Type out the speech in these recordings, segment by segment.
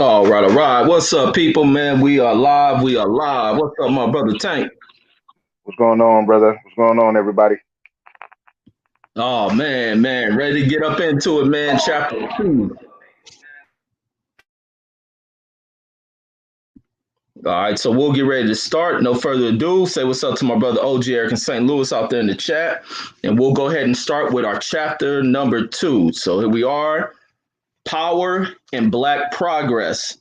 All right, all right. What's up, people, man? We are live. We are live. What's up, my brother Tank? What's going on, brother? What's going on, everybody? Oh, man. Ready to get up into it, man. Chapter 2. All right, so we'll get ready to start. No further ado, say what's up to my brother OG Eric in St. Louis out there in the chat. And we'll go ahead and start with our chapter number 2. So here we are. Power and Black Progress.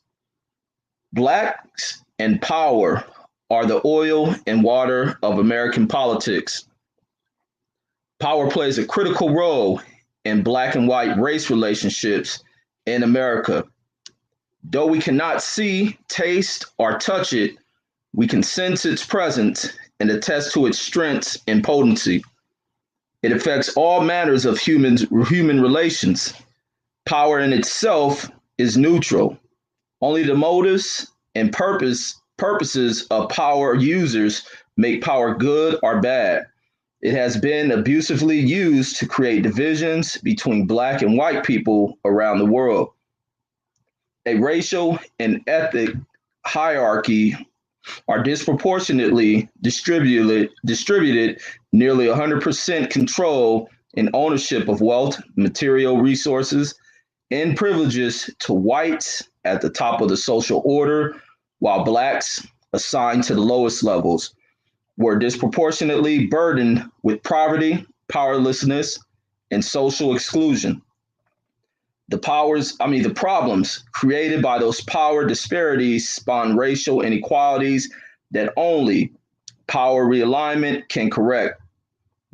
Blacks and power are the oil and water of American politics. Power plays a critical role in black and white race relationships in America. Though we cannot see, taste, or touch it, we can sense its presence and attest to its strengths and potency. It affects all manners of human relations. Power in itself is neutral. Only the motives and purposes of power users make power good or bad. It has been abusively used to create divisions between black and white people around the world. A racial and ethnic hierarchy are disproportionately distributed nearly 100% control and ownership of wealth, material resources, and privileges to whites at the top of the social order, while blacks, assigned to the lowest levels, were disproportionately burdened with poverty, powerlessness, and social exclusion. The problems created by those power disparities spawn racial inequalities that only power realignment can correct.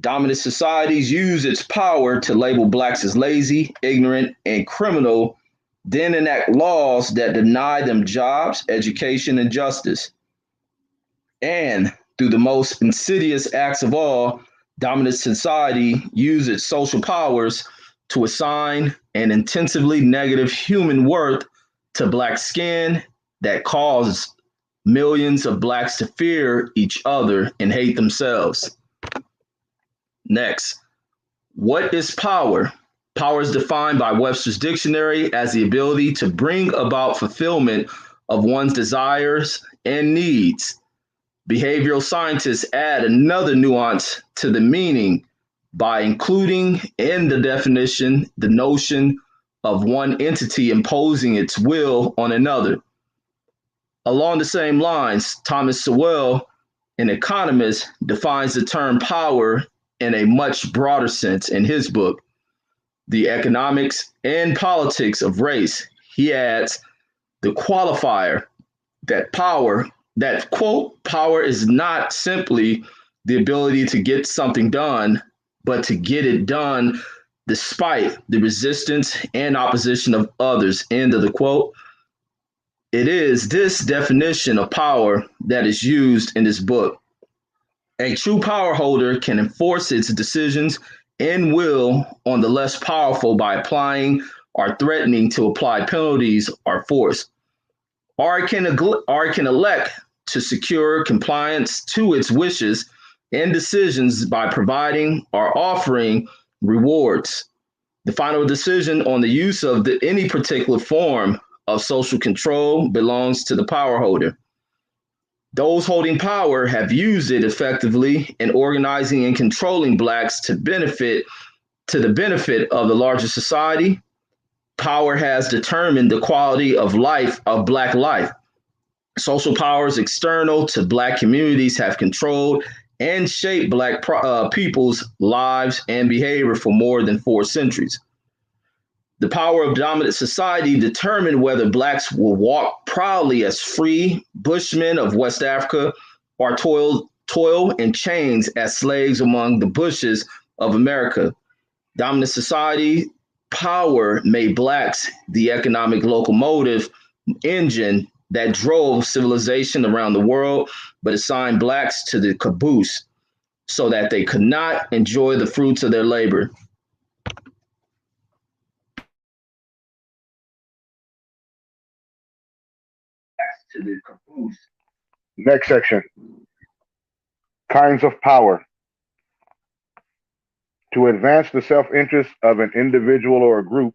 Dominant societies use its power to label blacks as lazy, ignorant, and criminal, then enact laws that deny them jobs, education, and justice. And through the most insidious acts of all, dominant society uses its social powers to assign an intensively negative human worth to black skin that causes millions of blacks to fear each other and hate themselves. Next, what is power? Power is defined by Webster's dictionary as the ability to bring about fulfillment of one's desires and needs. Behavioral scientists add another nuance to the meaning by including in the definition the notion of one entity imposing its will on another. Along the same lines, Thomas Sowell, an economist, defines the term power in a much broader sense in his book, The Economics and Politics of Race. He adds the qualifier that quote, power is not simply the ability to get something done, but to get it done despite the resistance and opposition of others, end of the quote. It is this definition of power that is used in this book. A true power holder can enforce its decisions and will on the less powerful by applying or threatening to apply penalties or force, or it can elect to secure compliance to its wishes and decisions by providing or offering rewards. The final decision on the use of any particular form of social control belongs to the power holder. Those holding power have used it effectively in organizing and controlling blacks to the benefit of the larger society. Power has determined the quality of life of black life. Social powers external to black communities have controlled and shaped people's lives and behavior for more than 4 centuries. The power of dominant society determined whether blacks will walk proudly as free Bushmen of West Africa or toil in chains as slaves among the bushes of America. Dominant society power made blacks the economic locomotive engine that drove civilization around the world, but assigned blacks to the caboose so that they could not enjoy the fruits of their labor. To the caboose. Next section. Kinds of power. To advance the self interest of an individual or a group,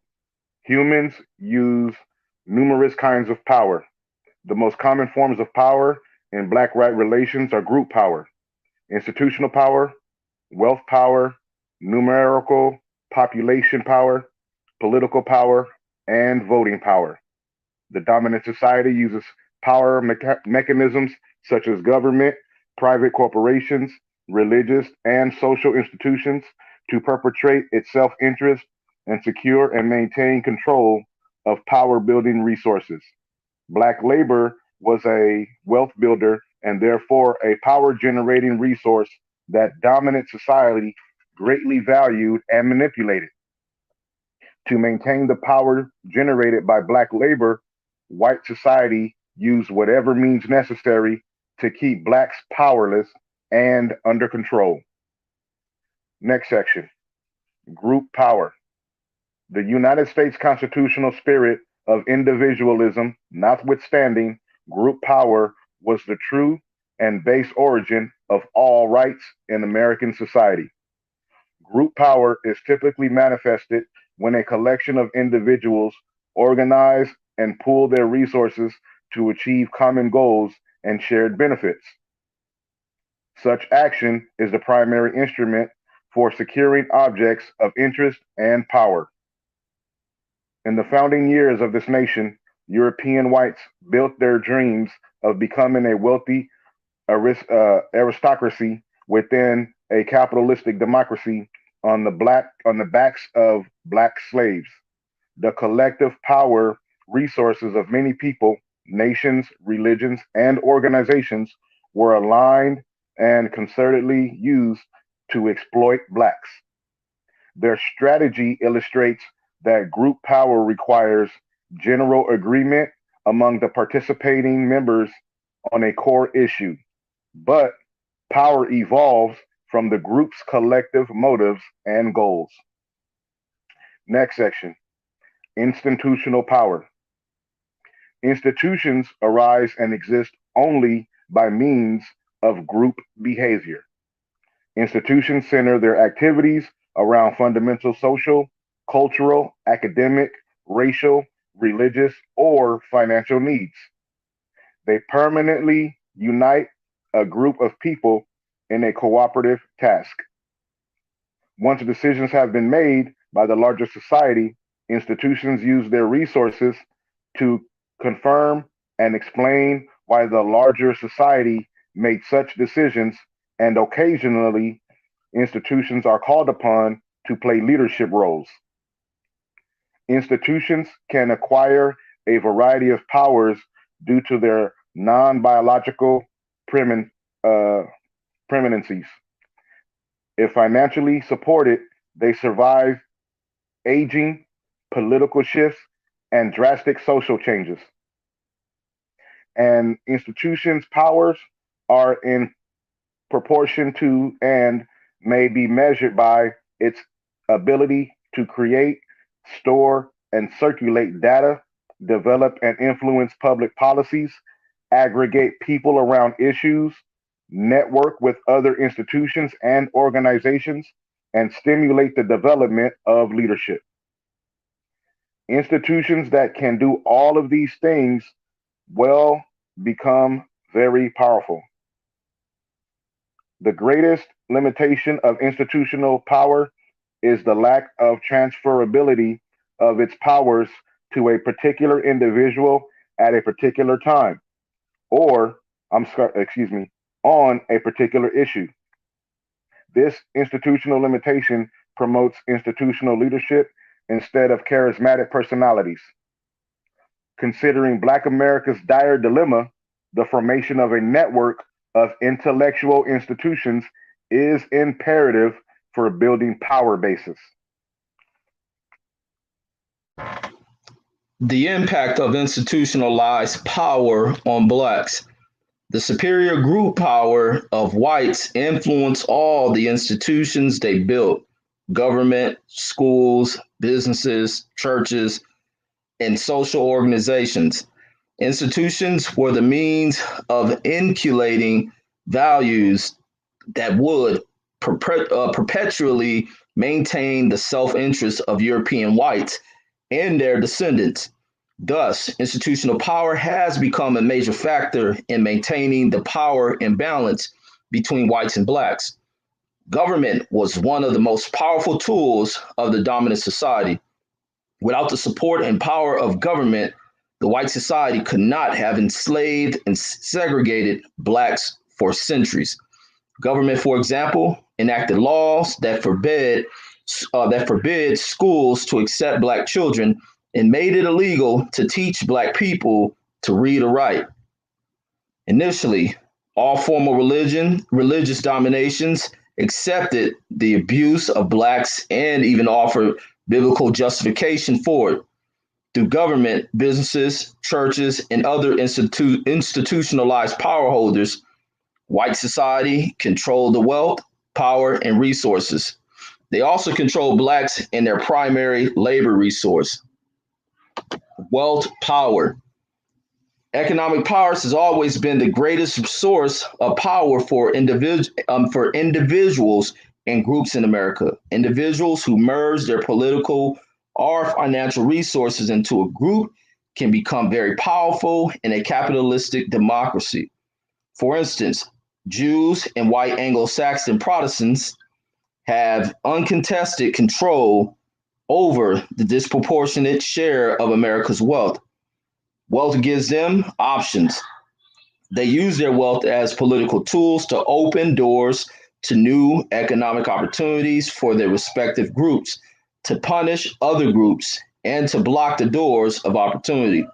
humans use Numerous kinds of power. The most common forms of power in black-white relations are group power, institutional power, wealth power, numerical population power, political power, and voting power. The dominant society uses power mechanisms such as government, private corporations, religious and social institutions to perpetrate its self interest and secure and maintain control of power building resources. Black labor was a wealth builder and therefore a power generating resource that dominant society greatly valued and manipulated. To maintain the power generated by black labor, white society used whatever means necessary to keep blacks powerless and under control. Next section, group power. The United States constitutional spirit of individualism notwithstanding, group power was the true and base origin of all rights in American society. Group power is typically manifested when a collection of individuals organize and pool their resources to achieve common goals and shared benefits. Such action is the primary instrument for securing objects of interest and power. In the founding years of this nation, European whites built their dreams of becoming a wealthy aristocracy within a capitalistic democracy on the backs of black slaves. The collective power resources of many people, nations, religions, and organizations were aligned and concertedly used to exploit blacks. Their strategy illustrates that group power requires general agreement among the participating members on a core issue, but power evolves from the group's collective motives and goals. Next section, institutional power. Institutions arise and exist only by means of group behavior. Institutions center their activities around fundamental social, cultural, academic, racial, religious, or financial needs. They permanently unite a group of people in a cooperative task. Once decisions have been made by the larger society, institutions use their resources to confirm and explain why the larger society made such decisions, and occasionally, institutions are called upon to play leadership roles. Institutions can acquire a variety of powers due to their non biological preeminencies. If financially supported, they survive aging, political shifts, and drastic social changes. And institutions' powers are in proportion to and may be measured by its ability to create, store, and circulate data, develop and influence public policies, aggregate people around issues, network with other institutions and organizations, and stimulate the development of leadership. Institutions that can do all of these things will become very powerful. The greatest limitation of institutional power is the lack of transferability of its powers to a particular individual at a particular time, or, excuse me, on a particular issue. This institutional limitation promotes institutional leadership instead of charismatic personalities. Considering Black America's dire dilemma, the formation of a network of intellectual institutions is imperative for building power bases. The impact of institutionalized power on blacks. The superior group power of whites influence all the institutions they built: government, schools, businesses, churches, and social organizations. Institutions were the means of inculcating values that would perpetually maintain the self interest of European whites and their descendants. Thus, institutional power has become a major factor in maintaining the power imbalance between whites and blacks. Government was one of the most powerful tools of the dominant society. Without the support and power of government, the white society could not have enslaved and segregated blacks for centuries. Government, for example, enacted laws that forbid schools to accept black children and made it illegal to teach black people to read or write. Initially, all formal religious dominations accepted the abuse of blacks and even offered biblical justification for it. Through government, businesses, churches, and other institutionalized power holders, white society controlled the wealth, power, and resources. They also control blacks and their primary labor resource, wealth, power. Economic powers has always been the greatest source of power for individuals and groups in America. Individuals who merge their political or financial resources into a group can become very powerful in a capitalistic democracy. For instance, Jews and white Anglo-Saxon Protestants have uncontested control over the disproportionate share of America's wealth. Wealth gives them options. They use their wealth as political tools to open doors to new economic opportunities for their respective groups, to punish other groups, and to block the doors of opportunity.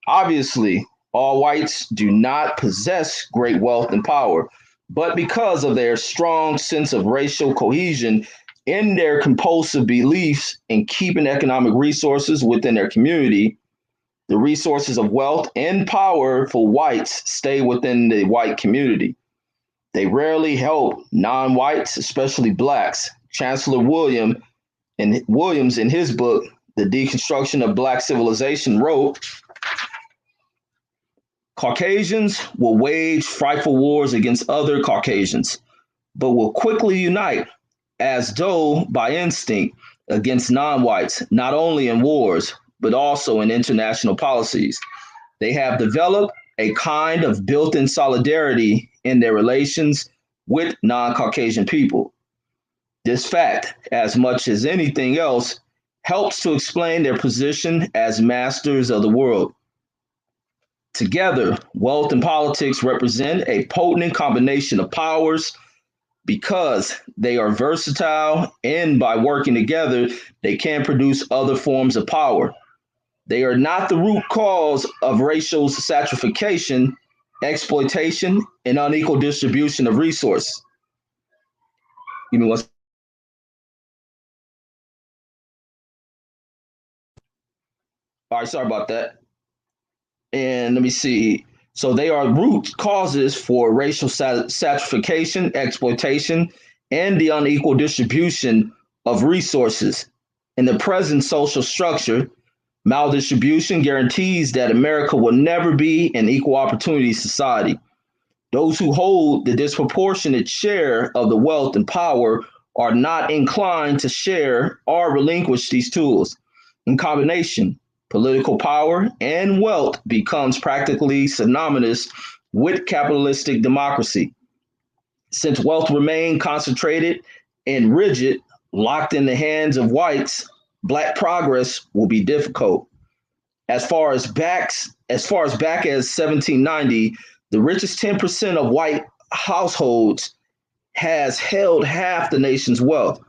Obviously, all whites do not possess great wealth and power, but because of their strong sense of racial cohesion in their compulsive beliefs in keeping economic resources within their community, the resources of wealth and power for whites stay within the white community. They rarely help non-whites, especially blacks. Chancellor Williams, in his book, The Deconstruction of Black Civilization, wrote, Caucasians will wage frightful wars against other Caucasians, but will quickly unite, as though by instinct, against non-whites, not only in wars, but also in international policies. They have developed a kind of built-in solidarity in their relations with non-Caucasian people. This fact, as much as anything else, helps to explain their position as masters of the world. Together, wealth and politics represent a potent combination of powers because they are versatile, and by working together, they can produce other forms of power. They are not the root cause of racial stratification, exploitation, and unequal distribution of resources. Give me one. All right, sorry about that. And let me see. So they are root causes for racial stratification, exploitation, and the unequal distribution of resources. In the present social structure, maldistribution guarantees that America will never be an equal opportunity society. Those who hold the disproportionate share of the wealth and power are not inclined to share or relinquish these tools. In combination, political power and wealth becomes practically synonymous with capitalistic democracy. Since wealth remains concentrated and rigid, locked in the hands of whites, black progress will be difficult. As far as back as 1790, the richest 10% of white households has held half the nation's wealth.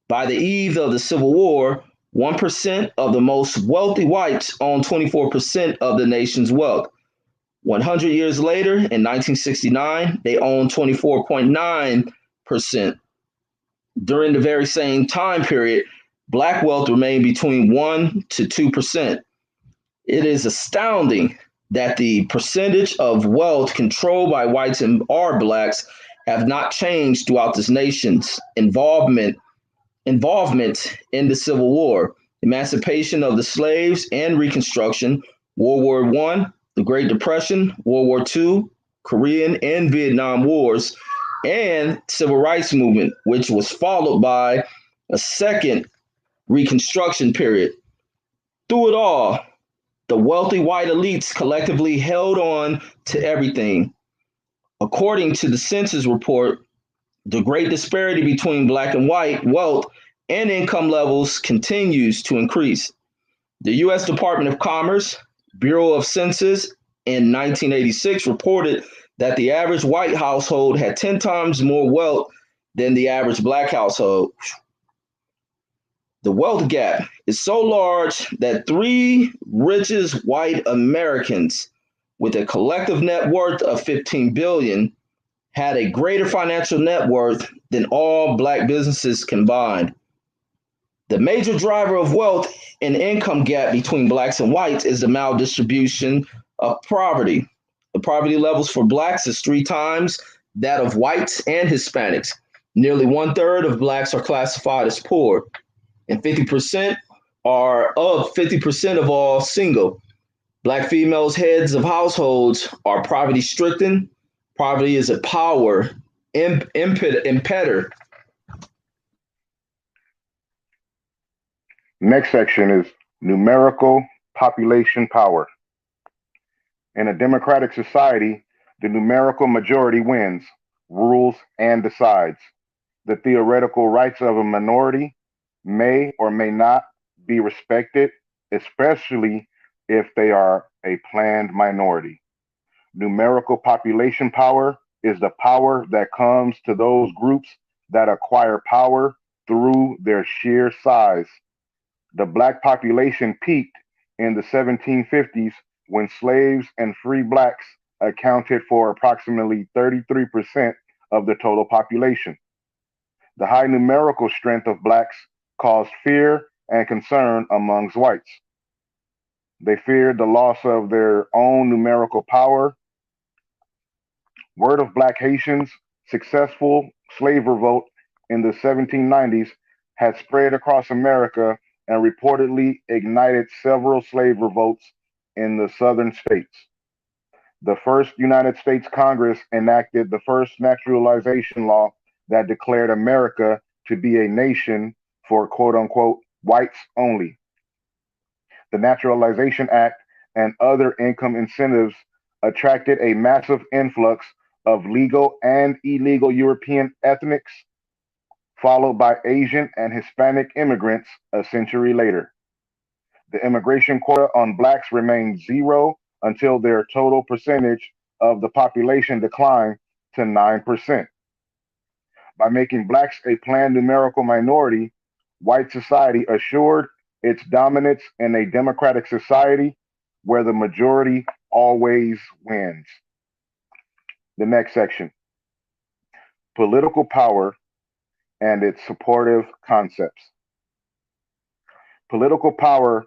By the eve of the Civil War, 1% of the most wealthy whites owned 24% of the nation's wealth. 100 years later, in 1969, they owned 24.9%. During the very same time period, black wealth remained between 1 to 2%. It is astounding that the percentage of wealth controlled by whites and or blacks have not changed throughout this nation's involvement in the Civil War, emancipation of the slaves and Reconstruction, World War I, the Great Depression, World War II, Korean and Vietnam Wars, and Civil Rights Movement, which was followed by a second Reconstruction period. Through it all, The wealthy white elites collectively held on to everything. According to the census report, the great disparity between black and white wealth and income levels continues to increase. The U.S. Department of Commerce, Bureau of Census, in 1986 reported that the average white household had 10 times more wealth than the average black household. The wealth gap is so large that three richest white Americans with a collective net worth of 15 billion had a greater financial net worth than all black businesses combined. The major driver of wealth and income gap between blacks and whites is the maldistribution of poverty. The poverty levels for blacks is three times that of whites and Hispanics. Nearly one third of blacks are classified as poor, and 50% of all single. Black females, heads of households, are poverty stricken. Poverty is a power impeder. Next section is numerical population power. In a democratic society, the numerical majority wins, rules, and decides. The theoretical rights of a minority may or may not be respected, especially if they are a planned minority. Numerical population power is the power that comes to those groups that acquire power through their sheer size. The black population peaked in the 1750s when slaves and free blacks accounted for approximately 33% of the total population. The high numerical strength of blacks caused fear and concern amongst whites. They feared the loss of their own numerical power. Word of black Haitians' successful slave revolt in the 1790s had spread across America and reportedly ignited several slave revolts in the southern states. The first United States Congress enacted the first naturalization law that declared America to be a nation for quote unquote whites only. The Naturalization Act and other income incentives attracted a massive influx of legal and illegal European ethnics, followed by Asian and Hispanic immigrants a century later. The immigration quota on blacks remained zero until their total percentage of the population declined to 9%. By making blacks a planned numerical minority, white society assured its dominance in a democratic society where the majority always wins. The next section, political power and its supportive concepts. Political power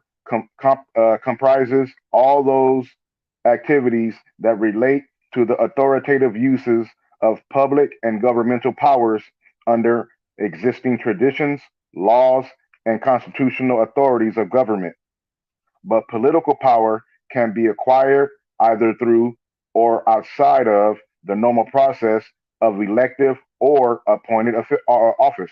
comprises all those activities that relate to the authoritative uses of public and governmental powers under existing traditions, laws, and constitutional authorities of government. But political power can be acquired either through or outside of the normal process of elective or appointed office.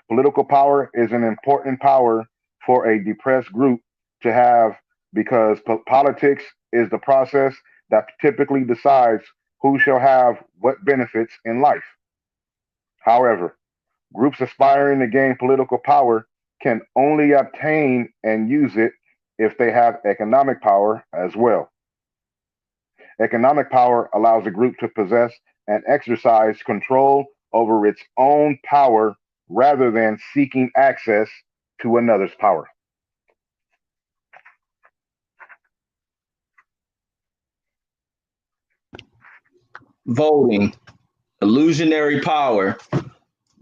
Political power is an important power for a depressed group to have because politics is the process that typically decides who shall have what benefits in life. However, groups aspiring to gain political power can only obtain and use it if they have economic power as well. Economic power allows a group to possess and exercise control over its own power rather than seeking access to another's power. Voting, illusionary power.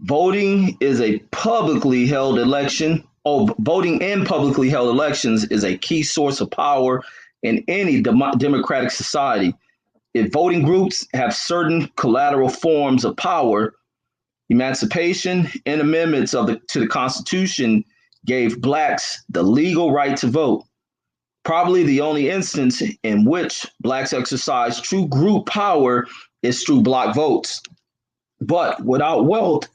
Voting is a publicly held election. Voting in publicly held elections is a key source of power in any democratic society. If voting groups have certain collateral forms of power, emancipation and amendments to the Constitution gave blacks the legal right to vote. Probably the only instance in which blacks exercise true group power is through block votes. But without wealth,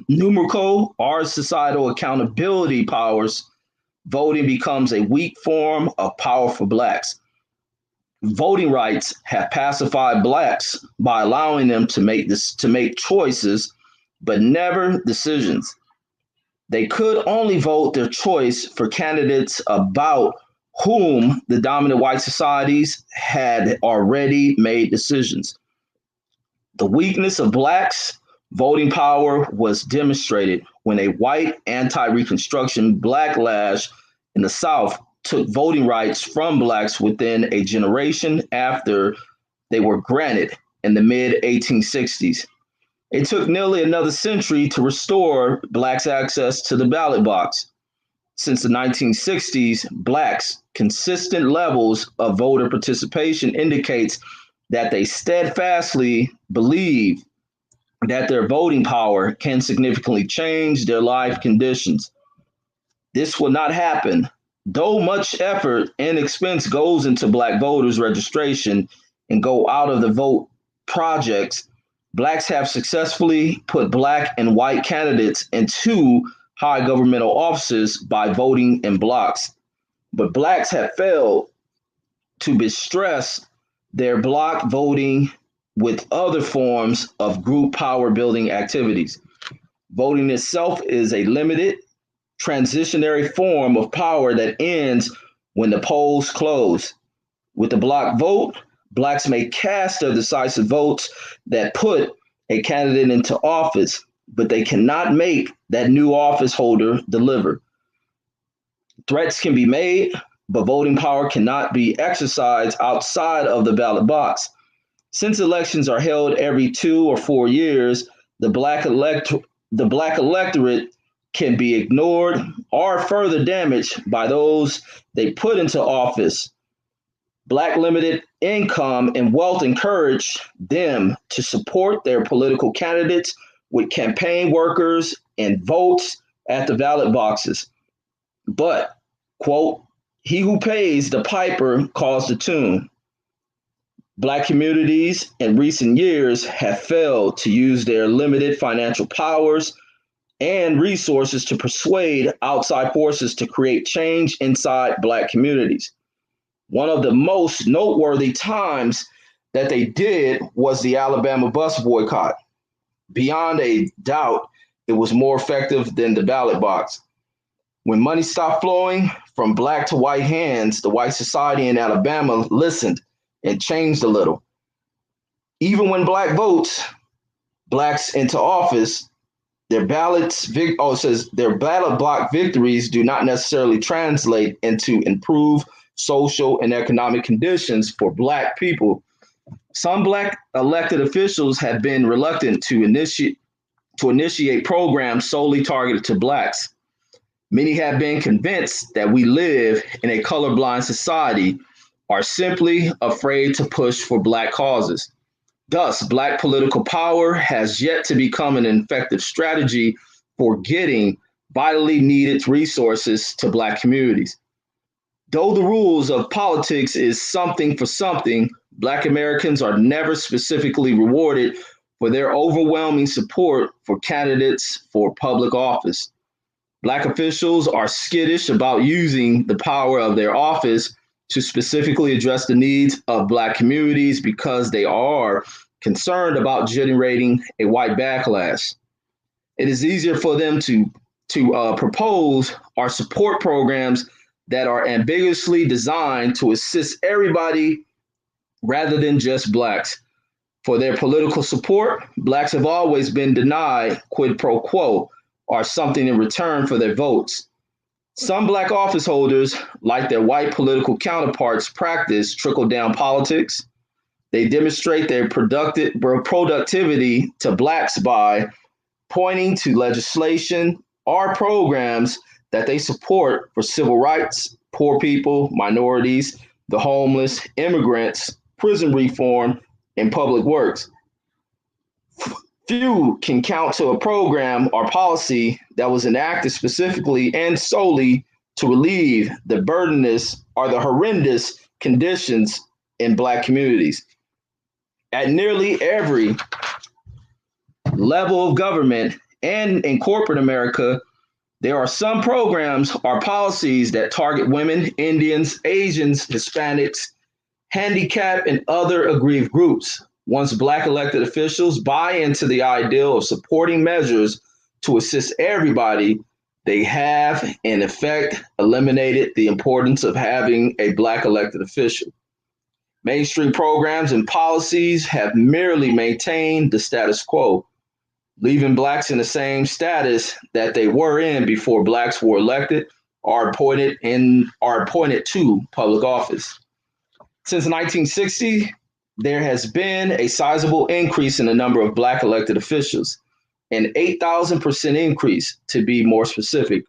numerical or societal accountability powers, voting becomes a weak form of power for blacks. Voting rights have pacified blacks by allowing them to make choices, but never decisions. They could only vote their choice for candidates about whom the dominant white societies had already made decisions. The weakness of blacks' voting power was demonstrated when a white anti-Reconstruction backlash in the South took voting rights from blacks within a generation after they were granted in the mid 1860s. It took nearly another century to restore blacks' access to the ballot box. Since the 1960s, blacks' consistent levels of voter participation indicates that they steadfastly believe that their voting power can significantly change their life conditions. This will not happen, though much effort and expense goes into black voters registration and go out of the vote projects. Blacks have successfully put black and white candidates into high governmental offices by voting in blocks. But blacks have failed to distress their block voting with other forms of group power building activities. Voting itself is a limited, transitionary form of power that ends when the polls close. With the block vote, blacks may cast their decisive votes that put a candidate into office, but they cannot make that new office holder deliver. Threats can be made, but voting power cannot be exercised outside of the ballot box. Since elections are held every 2 or 4 years, the black electorate can be ignored or further damaged by those they put into office. Black limited income and wealth encourage them to support their political candidates with campaign workers and votes at the ballot boxes. But, quote, he who pays the piper calls the tune. Black communities in recent years have failed to use their limited financial powers and resources to persuade outside forces to create change inside Black communities. One of the most noteworthy times that they did was the Alabama bus boycott. Beyond a doubt, it was more effective than the ballot box. When money stopped flowing from Black to white hands, the white society in Alabama listened and changed a little. Even when Black votes Blacks into office, their their ballot block victories do not necessarily translate into improved social and economic conditions for Black people. Some Black elected officials have been reluctant to initiate programs solely targeted to Blacks. Many have been convinced that we live in a colorblind society, are simply afraid to push for Black causes. Thus, Black political power has yet to become an effective strategy for getting vitally needed resources to Black communities. Though the rules of politics is something for something, Black Americans are never specifically rewarded for their overwhelming support for candidates for public office. Black officials are skittish about using the power of their office to specifically address the needs of Black communities because they are concerned about generating a white backlash. It is easier for them to propose or support programs that are ambiguously designed to assist everybody rather than just Blacks. For their political support, Blacks have always been denied quid pro quo or something in return for their votes. Some Black office holders, like their white political counterparts, practice trickle-down politics. They demonstrate their productivity to Blacks by pointing to legislation or programs that they support for civil rights, poor people, minorities, the homeless, immigrants, prison reform, and public works. Few can count to a program or policy that was enacted specifically and solely to relieve the burdenous or the horrendous conditions in Black communities. At nearly every level of government and in corporate America, There are some programs or policies that target women, Indians, Asians, Hispanics, handicapped, and other aggrieved groups. Once Black elected officials buy into the ideal of supporting measures to assist everybody, they have, in effect, eliminated the importance of having a Black elected official. Mainstream programs and policies have merely maintained the status quo, leaving Blacks in the same status that they were in before Blacks were elected or appointed to public office. Since 1960, there has been a sizable increase in the number of Black elected officials, an 8,000% increase to be more specific.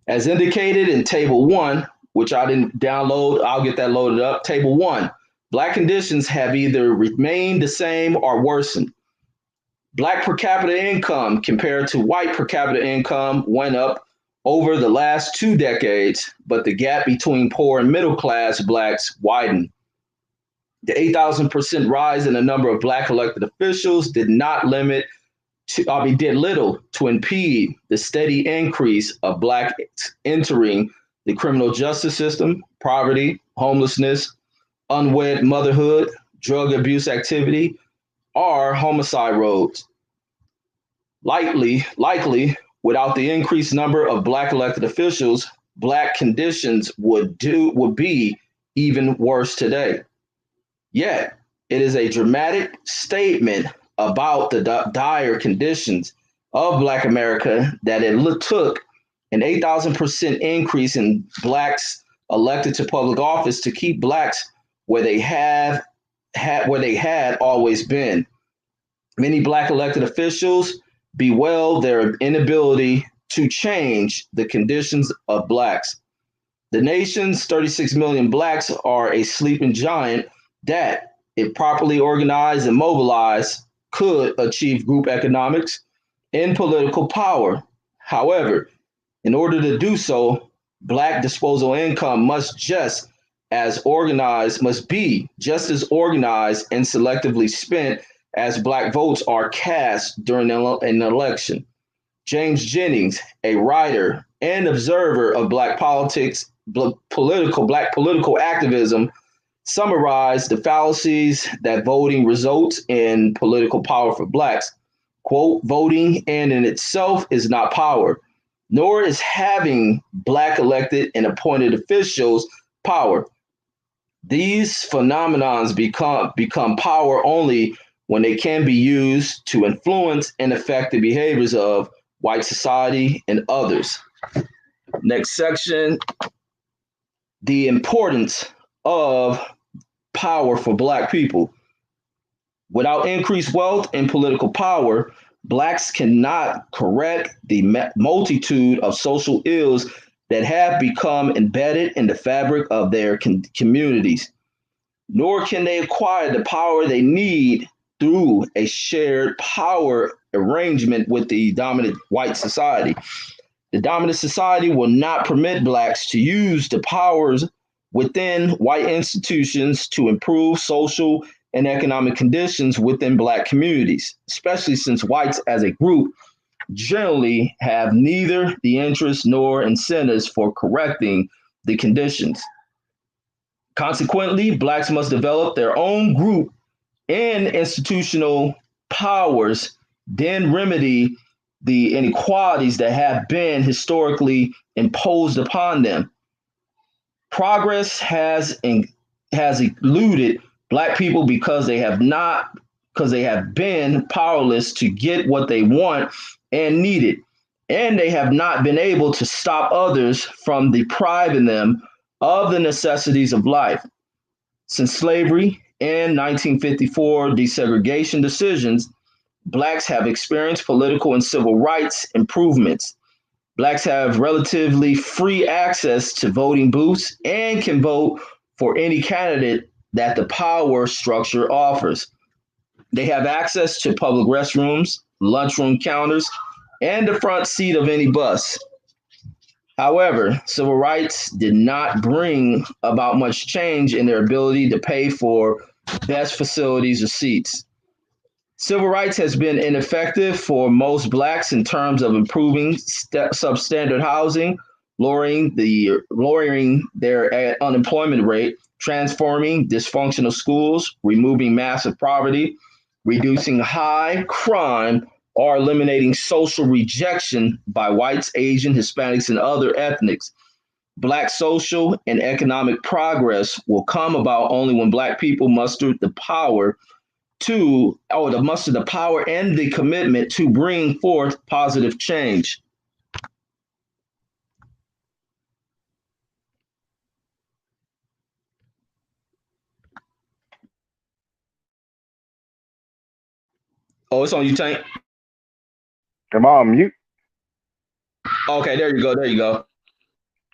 As indicated in Table 1, which I didn't download, I'll get that loaded up. Table 1, Black conditions have either remained the same or worsened. Black per capita income compared to white per capita income went up over the last 2 decades, but the gap between poor and middle class Blacks widened. The 8,000% rise in the number of Black elected officials did little to impede the steady increase of Blacks entering the criminal justice system, poverty, homelessness, unwed motherhood, drug abuse activity, or homicide roads. Likely, without the increased number of Black elected officials, Black conditions would be even worse today. Yet, it is a dramatic statement about the dire conditions of Black America that it took an 8,000% increase in Blacks elected to public office to keep Blacks where they had always been. Many Black elected officials bewail their inability to change the conditions of Blacks. The nation's 36 million Blacks are a sleeping giant that, if properly organized and mobilized, could achieve group economics and political power. However, in order to do so, Black disposable income must be just as organized and selectively spent as Black votes are cast during an election. James Jennings, a writer and observer of Black politics, Black political activism, summarized the fallacies that voting results in political power for Blacks. Quote, voting in itself is not power, nor is having Black elected and appointed officials power. These phenomenons become power only when they can be used to influence and affect the behaviors of white society and others. Next section, the importance of power for Black people. Without increased wealth and political power, Blacks cannot correct the multitude of social ills that have become embedded in the fabric of their communities, nor can they acquire the power they need through a shared power arrangement with the dominant white society. The dominant society will not permit Blacks to use the powers within white institutions to improve social and economic conditions within Black communities, especially since whites as a group generally have neither the interest nor incentives for correcting the conditions. Consequently, Blacks must develop their own group and institutional powers, then remedy the inequalities that have been historically imposed upon them. Progress has eluded Black people because they have been powerless to get what they want and needed, and they have not been able to stop others from depriving them of the necessities of life. Since slavery and 1954 desegregation decisions, Blacks have experienced political and civil rights improvements. Blacks have relatively free access to voting booths and can vote for any candidate that the power structure offers. They have access to public restrooms, lunchroom counters, and the front seat of any bus. However, civil rights did not bring about much change in their ability to pay for best facilities or seats. Civil rights has been ineffective for most blacks in terms of improving substandard housing, lowering their unemployment rate, transforming dysfunctional schools, removing massive poverty, reducing high crime, or eliminating social rejection by whites, Asian, Hispanics, and other ethnics. Black social and economic progress will come about only when Black people muster the power muster the power and the commitment to bring forth positive change. Oh, it's on you, Tank. Am I on mute? Okay, there you go. There you go.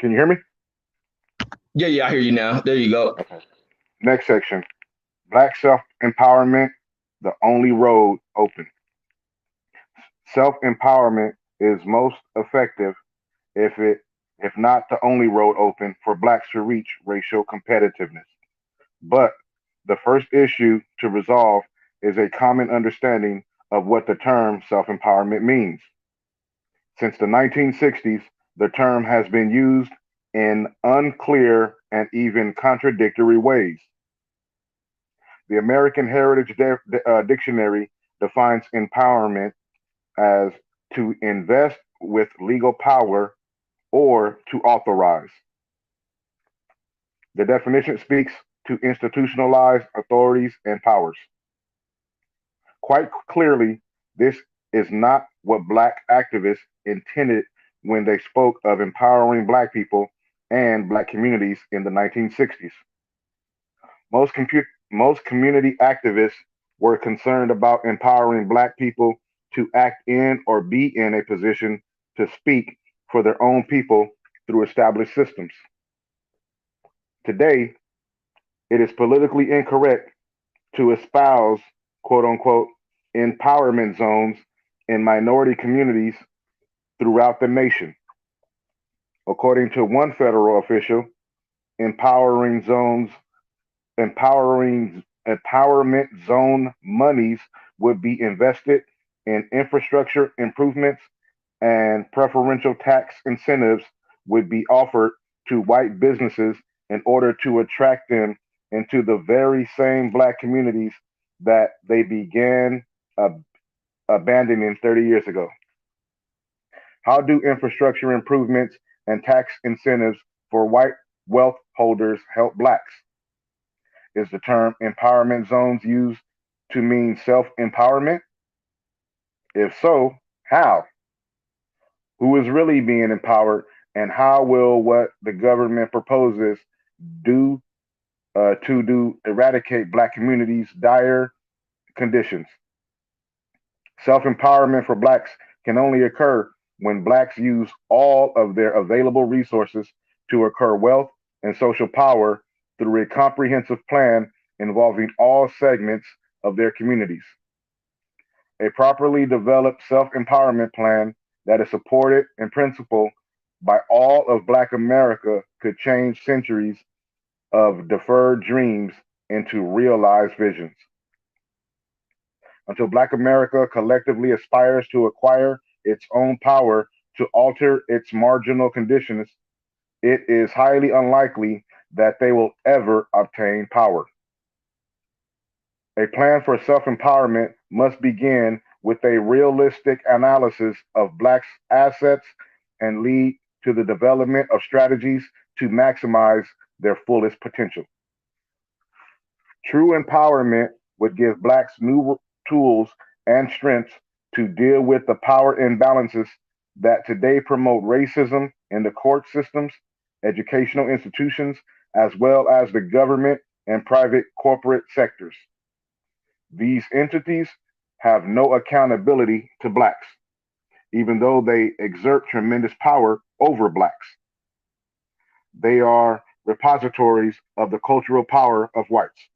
Can you hear me? Yeah, yeah, I hear you now. There you go. Okay. Next section. Black self-empowerment, the only road open. Self-empowerment is most effective if not the only road open for blacks to reach racial competitiveness. But the first issue to resolve is a common understanding of what the term self-empowerment means. Since the 1960s, the term has been used in unclear and even contradictory ways. The American Heritage Dictionary defines empowerment as to invest with legal power or to authorize. The definition speaks to institutionalized authorities and powers. Quite clearly, this is not what Black activists intended when they spoke of empowering Black people and Black communities in the 1960s. Most community activists were concerned about empowering Black people to act in or be in a position to speak for their own people through established systems. Today, it is politically incorrect to espouse quote unquote empowerment zones in minority communities throughout the nation. According to one federal official, empowering zones empowering empowerment zone monies would be invested in infrastructure improvements and preferential tax incentives would be offered to white businesses in order to attract them into the very same Black communities that they began uh, abandoning 30 years ago. How do infrastructure improvements and tax incentives for white wealth holders help Blacks? Is the term empowerment zones used to mean self empowerment? If so, how? Who is really being empowered, and how will what the government proposes do to eradicate Black communities' dire conditions? Self empowerment for Blacks can only occur when Blacks use all of their available resources to acquire wealth and social power through a comprehensive plan involving all segments of their communities. A properly developed self empowerment plan that is supported in principle by all of Black America could change centuries of deferred dreams into realized visions. Until Black America collectively aspires to acquire its own power to alter its marginal conditions, it is highly unlikely that they will ever obtain power. A plan for self empowerment must begin with a realistic analysis of Blacks' assets and lead to the development of strategies to maximize their fullest potential. True empowerment would give Blacks new tools and strengths to deal with the power imbalances that today promote racism in the court systems, educational institutions, as well as the government and private corporate sectors. These entities have no accountability to Blacks, even though they exert tremendous power over Blacks. They are repositories of the cultural power of whites.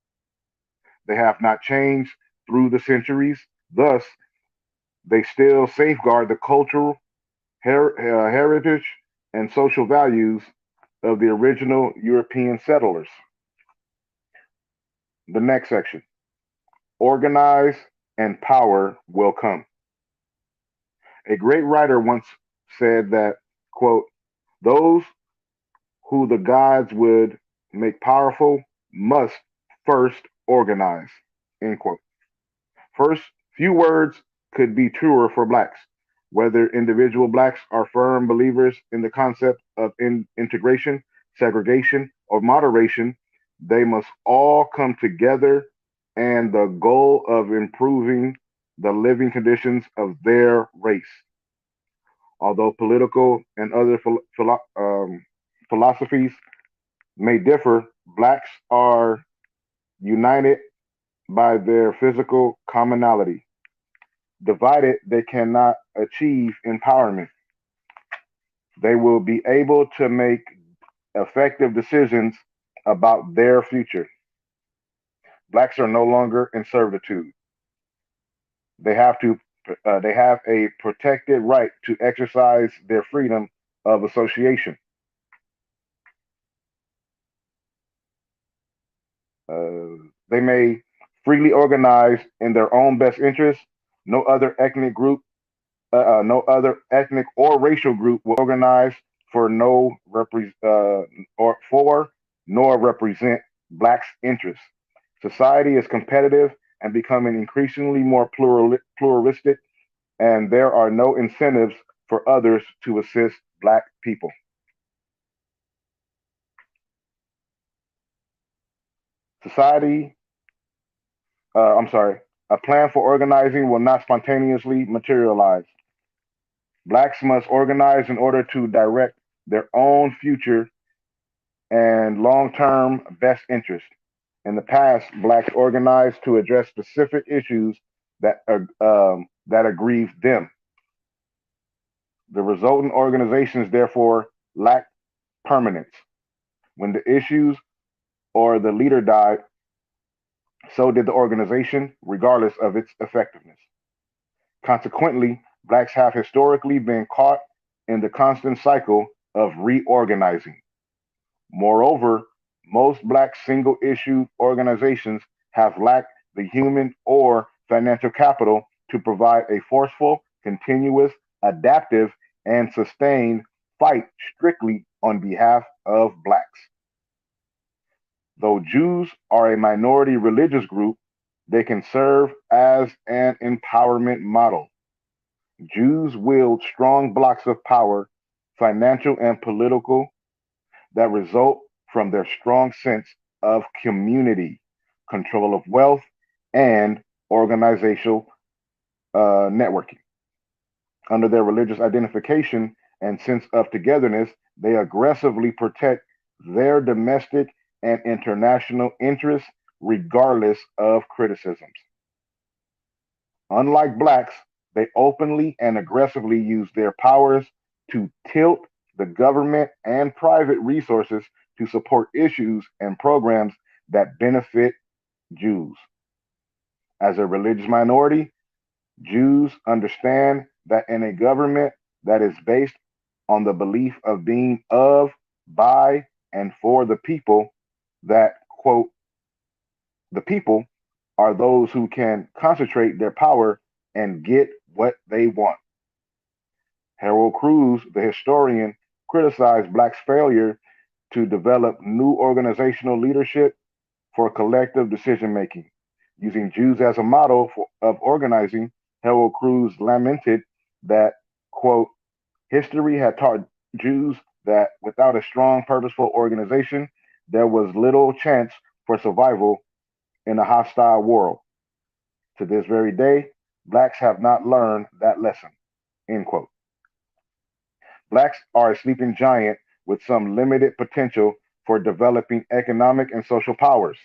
They have not changed through the centuries, thus, they still safeguard the cultural heritage and social values of the original European settlers. The next section: organize and power will come. A great writer once said that, quote, those who the gods would make powerful must first organize, end quote. First, few words could be truer for blacks. Whether individual blacks are firm believers in the concept of integration, segregation, or moderation, they must all come together and the goal of improving the living conditions of their race. Although political and other philosophies may differ, blacks are united by their physical commonality. Divided, they cannot achieve empowerment. They will be able to make effective decisions about their future. Blacks are no longer in servitude. They have to. They have a protected right to exercise their freedom of association. They may freely organize in their own best interest. No other ethnic group, no other ethnic or racial group will organize for no or for nor represent blacks' interests. Society is competitive and becoming increasingly more pluralistic, and there are no incentives for others to assist black people. Society, I'm sorry, a plan for organizing will not spontaneously materialize. Blacks must organize in order to direct their own future and long term best interest. In the past, blacks organized to address specific issues that aggrieved them. The resultant organizations, therefore, lacked permanence. When the issues or the leader died, so did the organization, regardless of its effectiveness. Consequently, blacks have historically been caught in the constant cycle of reorganizing. Moreover, most black single issue organizations have lacked the human or financial capital to provide a forceful, continuous, adaptive, and sustained fight strictly on behalf of blacks. Though Jews are a minority religious group, they can serve as an empowerment model. Jews wield strong blocks of power, financial and political, that result from their strong sense of community, control of wealth, and organizational networking. Under their religious identification and sense of togetherness, they aggressively protect their domestic and international interests regardless of criticisms. Unlike blacks, they openly and aggressively use their powers to tilt the government and private resources to support issues and programs that benefit Jews. As a religious minority, Jews understand that in a government that is based on the belief of being of, by, and for the people, that, quote, the people are those who can concentrate their power and get what they want. Harold Cruz, the historian, criticized blacks' failure to develop new organizational leadership for collective decision making. Using Jews as a model of organizing, Harold Cruz lamented that, quote, history had taught Jews that without a strong, purposeful organization, there was little chance for survival in a hostile world. To this very day, blacks have not learned that lesson, end quote. Blacks are a sleeping giant with some limited potential for developing economic and social powers.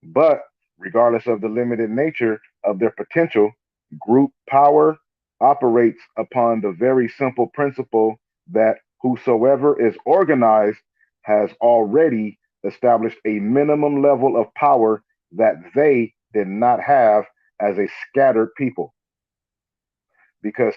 But regardless of the limited nature of their potential, group power operates upon the very simple principle that whosoever is organized has already established a minimum level of power that they did not have as a scattered people. Because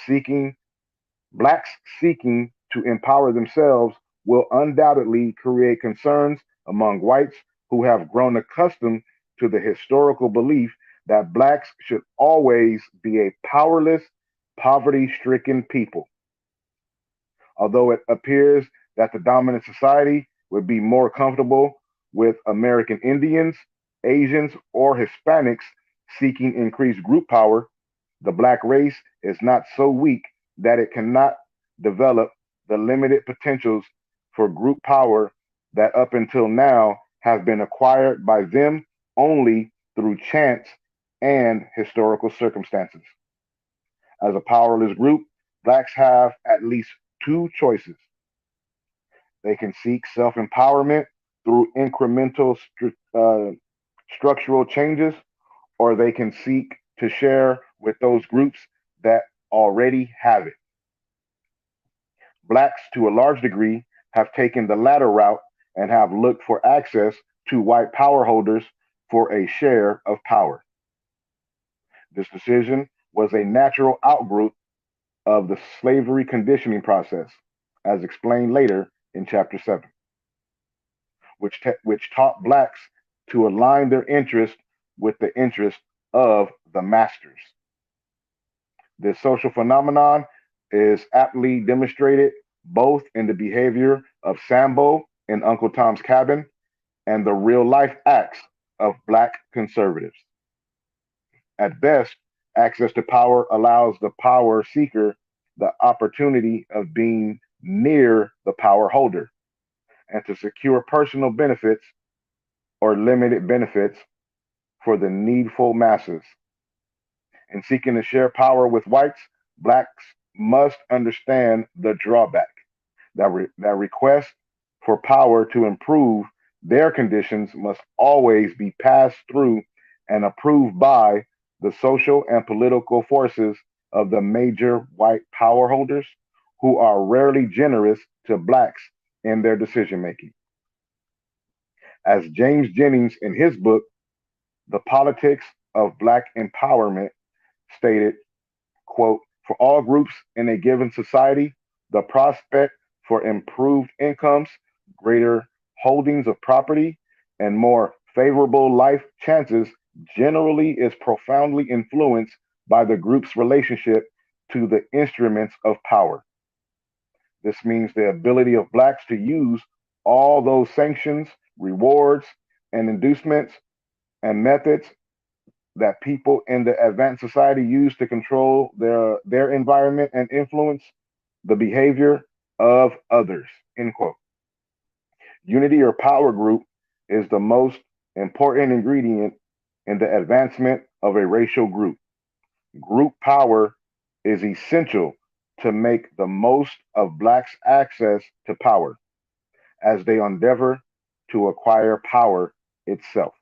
blacks seeking to empower themselves will undoubtedly create concerns among whites who have grown accustomed to the historical belief that blacks should always be a powerless, poverty-stricken people. Although it appears that the dominant society would be more comfortable with American Indians, Asians, or Hispanics seeking increased group power, the black race is not so weak that it cannot develop the limited potentials for group power that up until now have been acquired by them only through chance and historical circumstances. As a powerless group, blacks have at least two choices. They can seek self empowerment through incremental structural changes, or they can seek to share with those groups that already have it. Blacks, to a large degree, have taken the latter route and have looked for access to white power holders for a share of power. This decision was a natural outgrowth of the slavery conditioning process, as explained later in Chapter 7, which taught blacks to align their interest with the interest of the masters. This social phenomenon is aptly demonstrated both in the behavior of Sambo in Uncle Tom's Cabin and the real life acts of black conservatives. At best, access to power allows the power seeker the opportunity of being near the power holder and to secure personal benefits or limited benefits for the needful masses. In seeking to share power with whites, blacks must understand the drawback that request for power to improve their conditions must always be passed through and approved by the social and political forces of the major white power holders who are rarely generous to blacks in their decision making. As James Jennings in his book, The Politics of Black Empowerment, stated, quote, for all groups in a given society, the prospect for improved incomes, greater holdings of property, and more favorable life chances generally is profoundly influenced by the group's relationship to the instruments of power. This means the ability of blacks to use all those sanctions, rewards, and inducements and methods that people in the advanced society use to control their environment and influence the behavior of others, end quote. Unity or power group is the most important ingredient in the advancement of a racial group. Group power is essential to make the most of blacks' access to power as they endeavor to acquire power itself.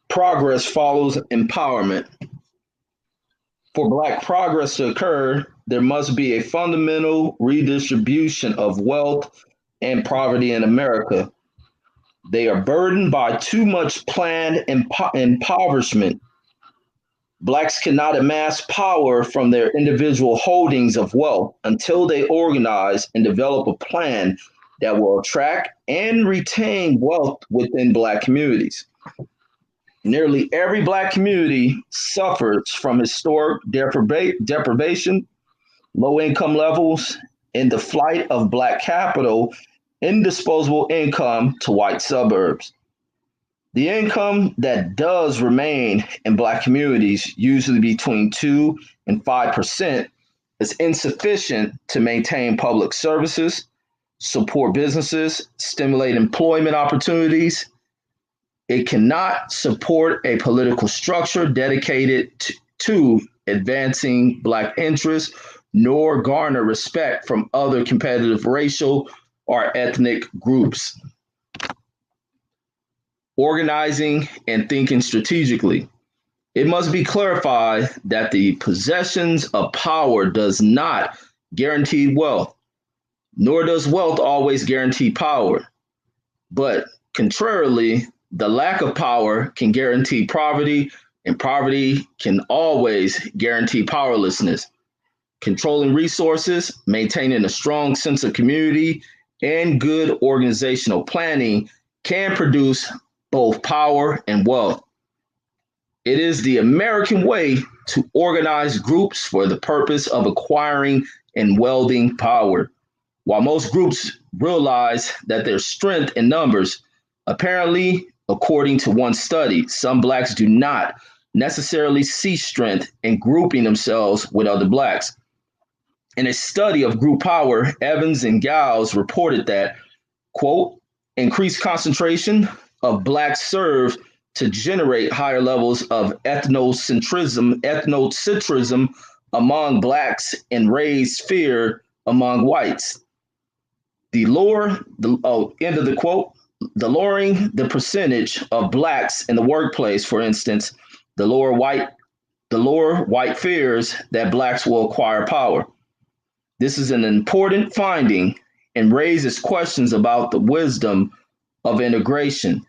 Progress follows empowerment. For Black progress to occur, there must be a fundamental redistribution of wealth and poverty in America. They are burdened by too much planned impoverishment. Blacks cannot amass power from their individual holdings of wealth until they organize and develop a plan that will attract and retain wealth within Black communities. Nearly every Black community suffers from historic deprivation, low income levels, and the flight of Black capital and disposable income to white suburbs. The income that does remain in Black communities, usually between 2 and 5%, is insufficient to maintain public services, support businesses, stimulate employment opportunities. It cannot support a political structure dedicated to advancing Black interests, nor garner respect from other competitive racial or ethnic groups. Organizing and thinking strategically. It must be clarified that the possessions of power does not guarantee wealth, nor does wealth always guarantee power. But contrarily, the lack of power can guarantee poverty, and poverty can always guarantee powerlessness. Controlling resources, maintaining a strong sense of community, and good organizational planning can produce both power and wealth. It is the American way to organize groups for the purpose of acquiring and wielding power. While most groups realize that there's strength in numbers, apparently, according to one study, some blacks do not necessarily see strength in grouping themselves with other blacks. In a study of group power, Evans and Giles reported that, quote, increased concentration of blacks serve to generate higher levels of ethnocentrism among blacks and raise fear among whites. End of the quote, the lowering the percentage of blacks in the workplace, for instance, the lower white fears that blacks will acquire power. This is an important finding and raises questions about the wisdom of integration.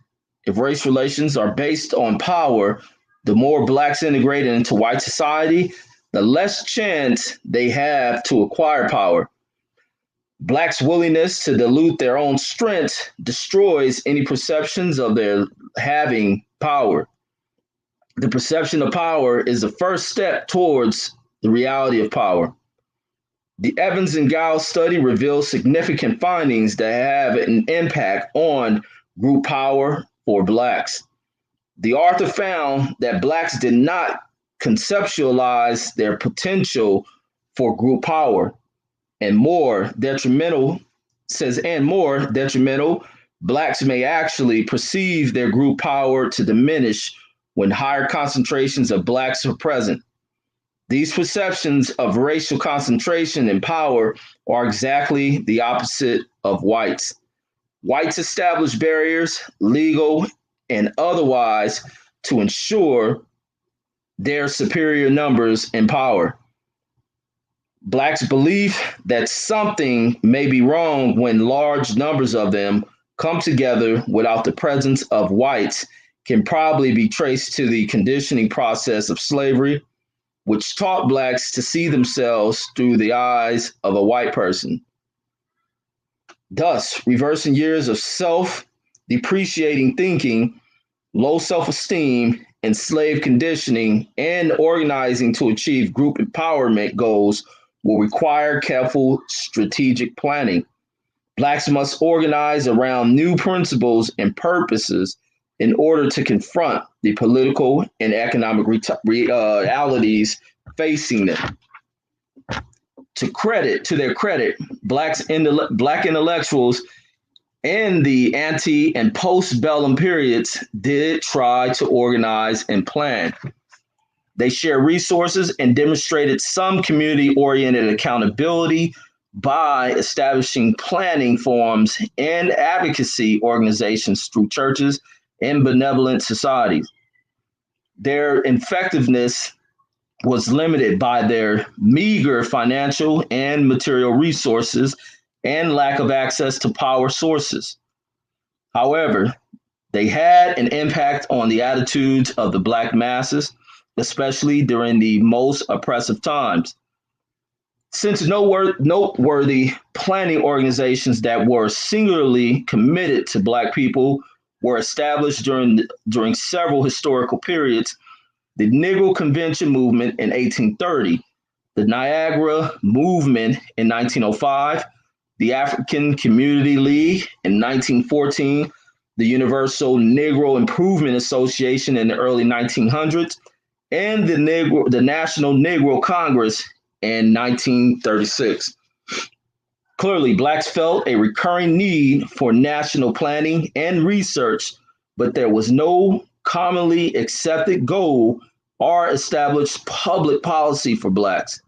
If race relations are based on power, the more blacks integrated into white society, the less chance they have to acquire power. Blacks' willingness to dilute their own strength destroys any perceptions of their having power. The perception of power is the first step towards the reality of power. The Evans and Giles study reveals significant findings that have an impact on group power for blacks. The author found that blacks did not conceptualize their potential for group power, and more detrimental, blacks may actually perceive their group power to diminish when higher concentrations of blacks are present. These perceptions of racial concentration and power are exactly the opposite of whites. Whites establish barriers, legal and otherwise, to ensure their superior numbers and power. Blacks' belief that something may be wrong when large numbers of them come together without the presence of whites can probably be traced to the conditioning process of slavery, which taught blacks to see themselves through the eyes of a white person, thus reversing years of self-depreciating thinking, low self-esteem, and slave conditioning, and organizing to achieve group empowerment goals will require careful strategic planning. Blacks must organize around new principles and purposes in order to confront the political and economic realities facing them. To their credit, black intellectuals in the ante and post-bellum periods did try to organize and plan. They shared resources and demonstrated some community-oriented accountability by establishing planning forums and advocacy organizations through churches and benevolent societies. Their effectiveness was limited by their meager financial and material resources and lack of access to power sources. However, they had an impact on the attitudes of the Black masses, especially during the most oppressive times. Since noteworthy planning organizations that were singularly committed to Black people were established during several historical periods, the Negro Convention movement in 1830, the Niagara Movement in 1905, the African Community League in 1914, the Universal Negro Improvement Association in the early 1900s, and the National Negro Congress in 1936. Clearly, Blacks felt a recurring need for national planning and research, but there was no commonly accepted goal or established public policy for Blacks.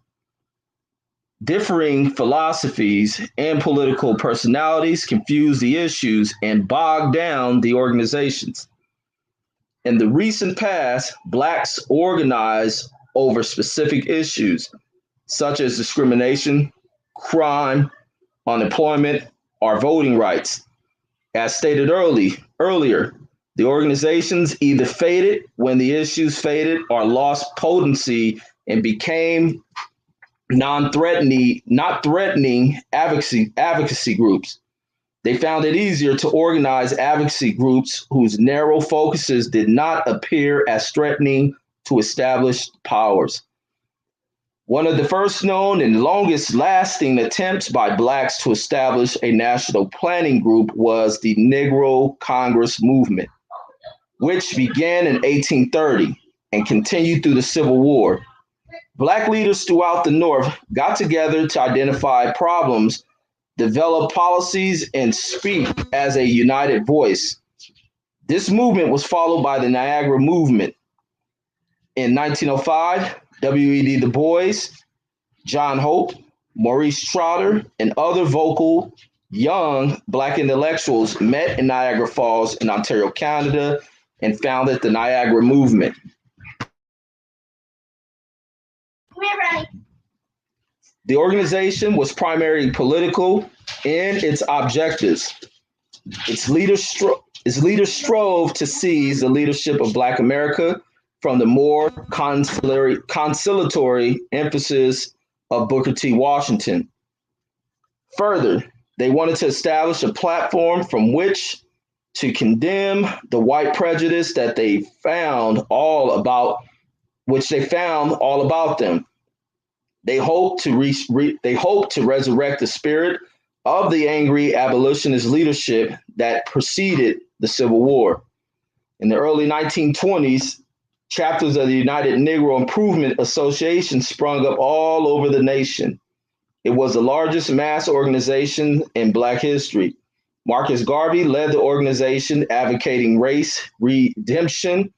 Differing philosophies and political personalities confused the issues and bogged down the organizations. In the recent past, Blacks organized over specific issues such as discrimination, crime, unemployment, or voting rights. As stated earlier, the organizations either faded when the issues faded or lost potency and became not threatening advocacy groups. They found it easier to organize advocacy groups whose narrow focuses did not appear as threatening to established powers. One of the first known and longest lasting attempts by blacks to establish a national planning group was the Negro Congress movement, which began in 1830 and continued through the Civil War. Black leaders throughout the North got together to identify problems, develop policies, and speak as a united voice. This movement was followed by the Niagara Movement. In 1905, W.E.B. Du Bois, John Hope, Maurice Trotter, and other vocal young Black intellectuals met in Niagara Falls in Ontario, Canada, and founded the Niagara Movement. The organization was primarily political in its objectives. Its leaders strove to seize the leadership of Black America from the more conciliatory emphasis of Booker T. Washington. Further, they wanted to establish a platform from which to condemn the white prejudice that they found all about them. They hoped to resurrect the spirit of the angry abolitionist leadership that preceded the Civil War. In the early 1920s, chapters of the United Negro Improvement Association sprung up all over the nation. It was the largest mass organization in Black history. Marcus Garvey led the organization advocating race redemption,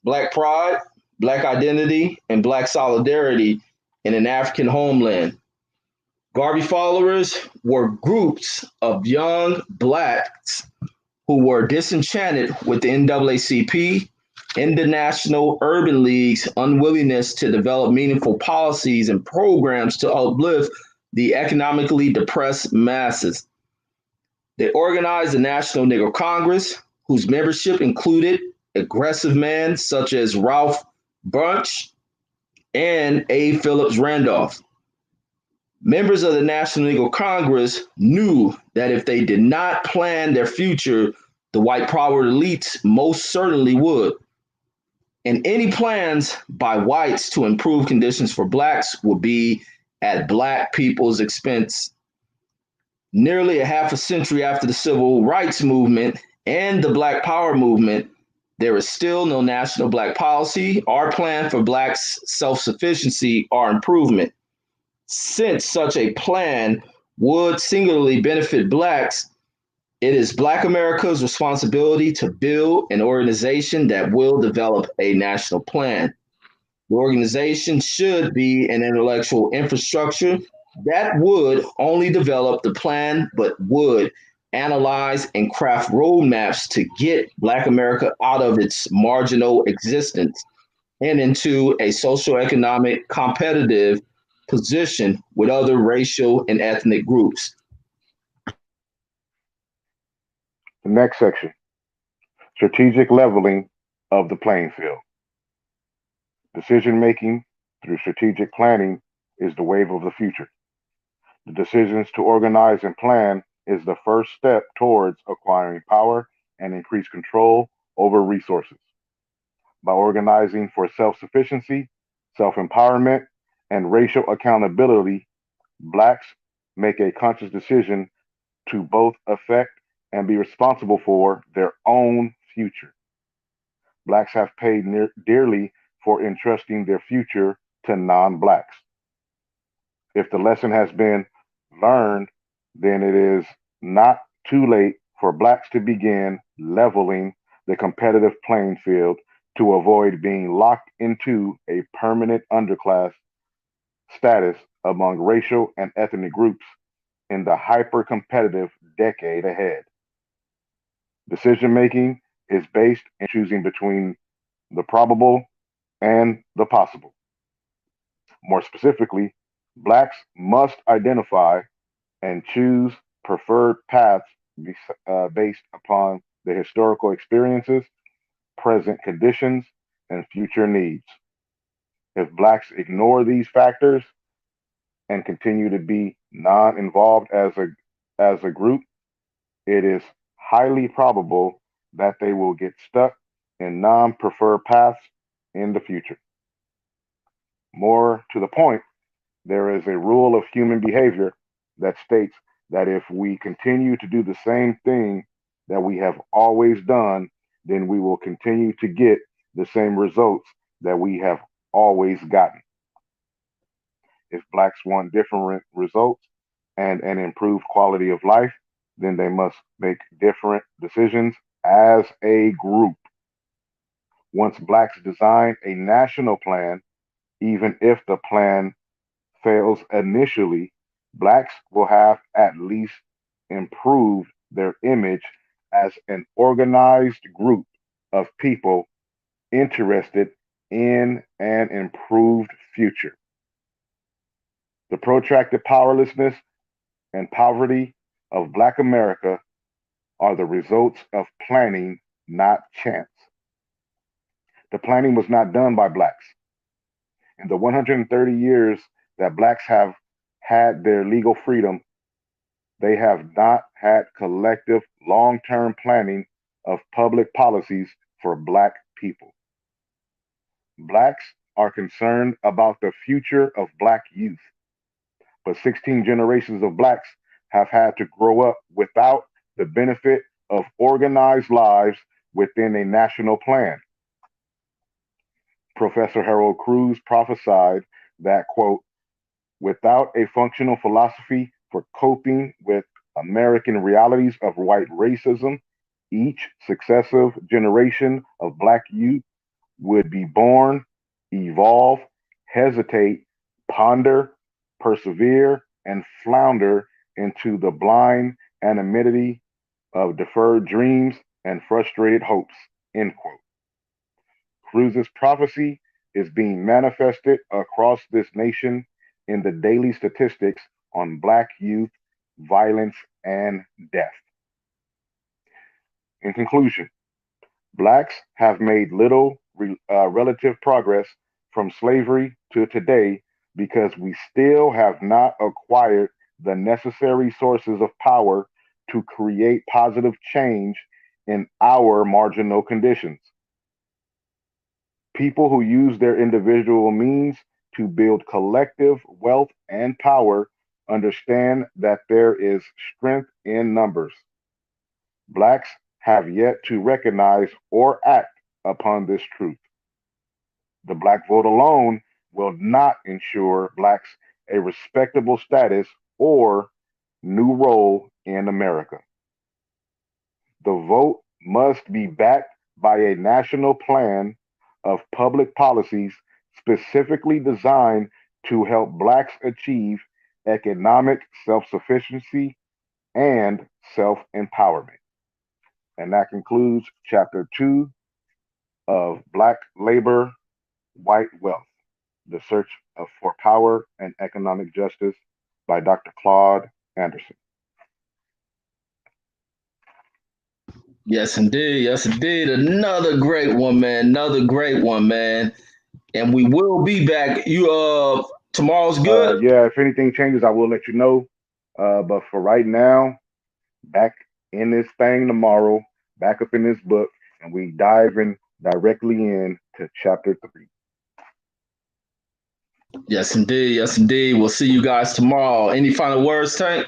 Black pride, Black identity, and Black solidarity in an African homeland. Garvey followers were groups of young Blacks who were disenchanted with the NAACP and the National Urban League's unwillingness to develop meaningful policies and programs to uplift the economically depressed masses. They organized the National Negro Congress, whose membership included aggressive men such as Ralph Bunche and A. Phillips Randolph. Members of the National Negro Congress knew that if they did not plan their future, the white power elites most certainly would. And any plans by whites to improve conditions for Blacks would be at Black people's expense. Nearly a half a century after the Civil Rights Movement and the Black Power movement, there is still no national Black policy or plan for Blacks' self-sufficiency or improvement. Since such a plan would singularly benefit Blacks, it is Black America's responsibility to build an organization that will develop a national plan. The organization should be an intellectual infrastructure that would only develop the plan, but would analyze and craft roadmaps to get Black America out of its marginal existence and into a socioeconomic competitive position with other racial and ethnic groups. The next section, strategic leveling of the playing field. Decision making through strategic planning is the wave of the future. The decisions to organize and plan is the first step towards acquiring power and increased control over resources. By organizing for self-sufficiency, self-empowerment, and racial accountability, Blacks make a conscious decision to both affect and be responsible for their own future. Blacks have paid dearly for entrusting their future to non-Blacks. If the lesson has been learned, then it is not too late for Blacks to begin leveling the competitive playing field to avoid being locked into a permanent underclass status among racial and ethnic groups in the hyper-competitive decade ahead. Decision making is based in choosing between the probable and the possible. More specifically, Blacks must identify and choose preferred paths based upon the historical experiences, present conditions, and future needs. If Blacks ignore these factors and continue to be non-involved as a group, it is highly probable that they will get stuck in non preferred paths in the future. More to the point, there is a rule of human behavior that states that if we continue to do the same thing that we have always done, then we will continue to get the same results that we have always gotten. If blacks want different results and an improved quality of life, then they must make different decisions as a group. Once blacks design a national plan, even if the plan fails initially, blacks will have at least improved their image as an organized group of people interested in an improved future. The protracted powerlessness and poverty of Black America are the results of planning, not chance. The planning was not done by blacks. In the 130 years that blacks have had their legal freedom, they have not had collective long term planning of public policies for black people. Blacks are concerned about the future of black youth, but 16 generations of blacks have had to grow up without the benefit of organized lives within a national plan. Professor Harold Cruz prophesied that, quote, without a functional philosophy for coping with American realities of white racism, each successive generation of black youth would be born, evolve, hesitate, ponder, persevere, and flounder into the blind anonymity of deferred dreams and frustrated hopes, end quote. Cruz's prophecy is being manifested across this nation in the daily statistics on black youth violence and death. In conclusion, blacks have made little relative progress from slavery to today because we still have not acquired the necessary sources of power to create positive change in our marginal conditions. People who use their individual means to build collective wealth and power understand that there is strength in numbers. Blacks have yet to recognize or act upon this truth. The black vote alone will not ensure blacks a respectable status or new role in America. The vote must be backed by a national plan of public policies specifically designed to help blacks achieve economic self sufficiency and self empowerment. And that concludes chapter 2 of Black Labor, White Wealth, The Search for Power and Economic Justice by Dr. Claude Anderson. Yes, indeed. Yes, indeed. Another great one, man. Another great one, man. And we will be back. Tomorrow's good. Yeah, if anything changes, I will let you know. But for right now, back in this thing tomorrow, back up in this book, and we diving directly in to chapter 3. Yes, indeed. Yes, indeed. We'll see you guys tomorrow. Any final words, Tank?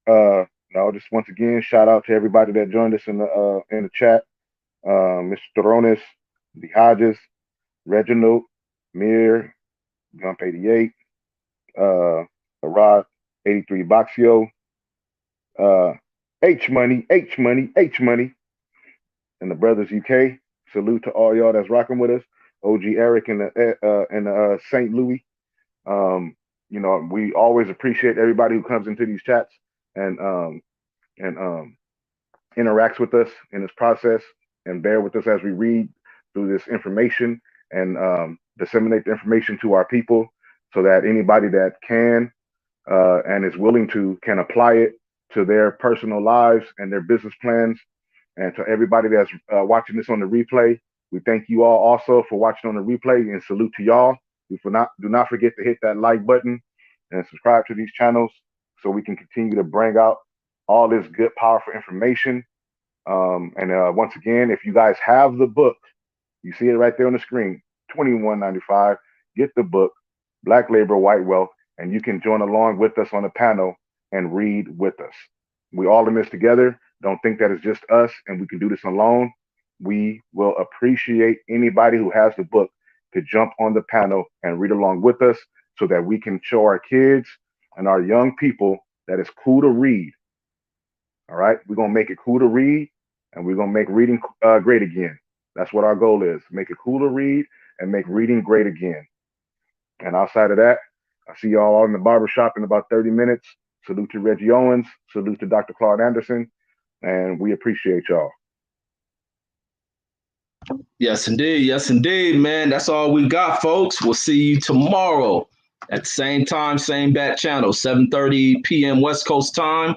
No, just once again, shout out to everybody that joined us in the chat. Mr. Toronis, the Hodges, Reginald, Mir, Gump 88, Arad 83 Boxio, H Money, H Money, H Money, and the Brothers UK. Salute to all y'all that's rocking with us. OG Eric and the St. Louis. We always appreciate everybody who comes into these chats and interacts with us in this process and bear with us as we read through this information and disseminate the information to our people so that anybody that can and is willing to can apply it to their personal lives and their business plans. And to everybody that's watching this on the replay, we thank you all also for watching on the replay and salute to y'all. Do not forget to hit that like button and subscribe to these channels so we can continue to bring out all this good, powerful information. Once again, if you guys have the book, you see it right there on the screen, $21.95. Get the book, Black Labor, White Wealth, and you can join along with us on the panel and read with us. We all in this together. Don't think that it's just us and we can do this alone. We will appreciate anybody who has the book to jump on the panel and read along with us so that we can show our kids and our young people that it's cool to read. All right. We're going to make it cool to read and we're going to make reading great again. That's what our goal is. Make it cool to read and make reading great again. And outside of that, I see y'all all in the barbershop in about 30 minutes. Salute to Reggie Owens. Salute to Dr. Claude Anderson. And we appreciate y'all. Yes, indeed. Yes, indeed, man. That's all we got, folks. We'll see you tomorrow at the same time, same bat channel, 7:30 p.m. West Coast time,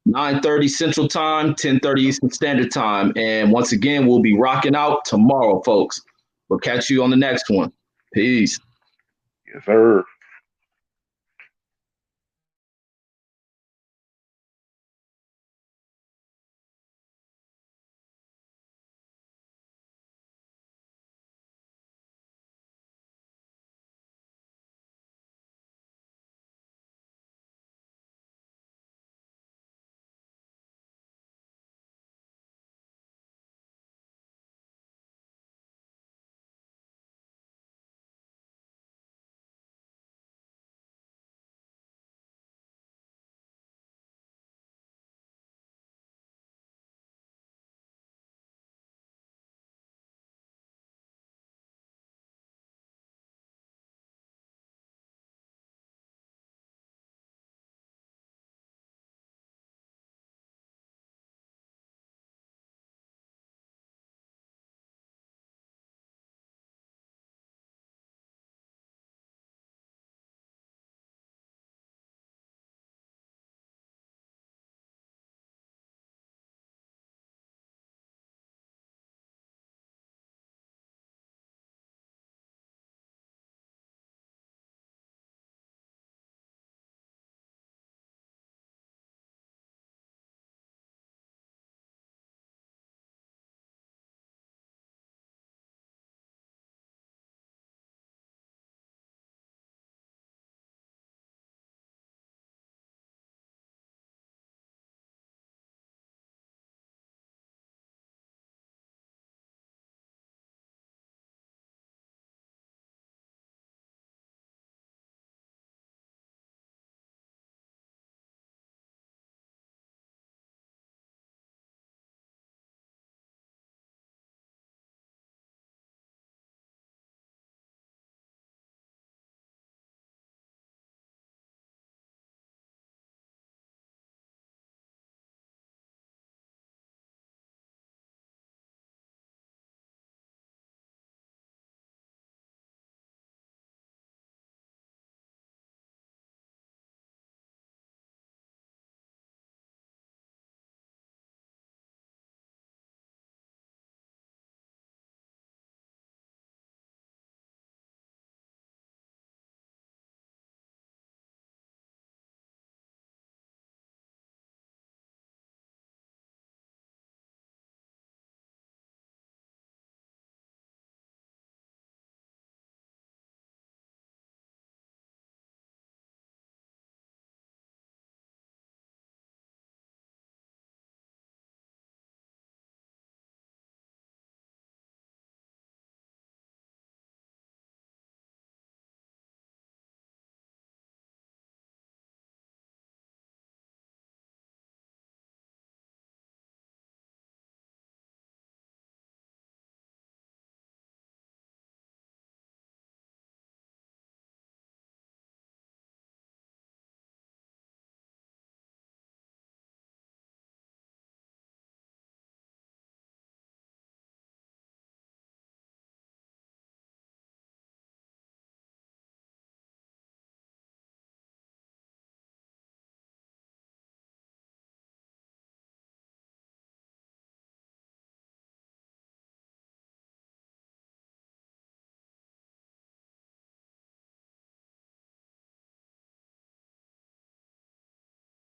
9:30 Central Time, 10:30 Eastern Standard Time. And once again, we'll be rocking out tomorrow, folks. We'll catch you on the next one. Peace. Yes, sir.